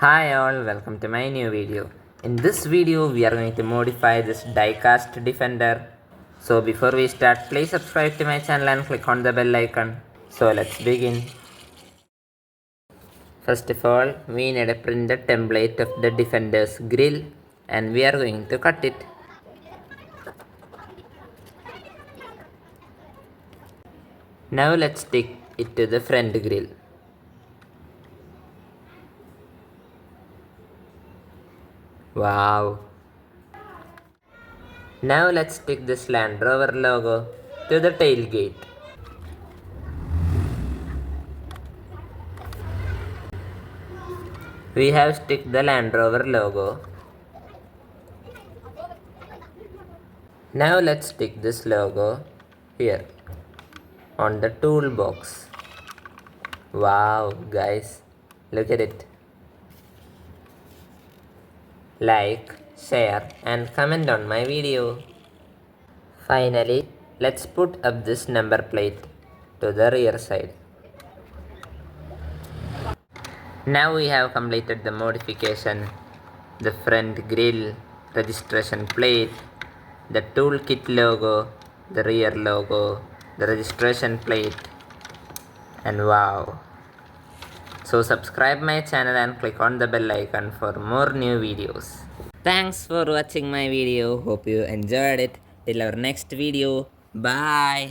Hi all, welcome to my new video. In this video, we are going to modify this die-cast defender. So before we start, please subscribe to my channel and click on the bell icon. So let's begin. First of all, we need a printed template of the defender's grill and we are going to cut it. Now let's stick it to the front grill. Wow. Now let's stick this Land Rover logo to the tailgate. We have stick the Land Rover logo. Now let's stick this logo here on the toolbox. Wow guys, look at it. Like, share and comment on my video. Finally, let's put up this number plate to the rear side. Now we have completed the modification, the front grille, registration plate, the toolkit logo, the rear logo, the registration plate, and wow. So subscribe my channel and click on the bell icon for more new videos. Thanks for watching my video. Hope you enjoyed it. Till our next video. Bye.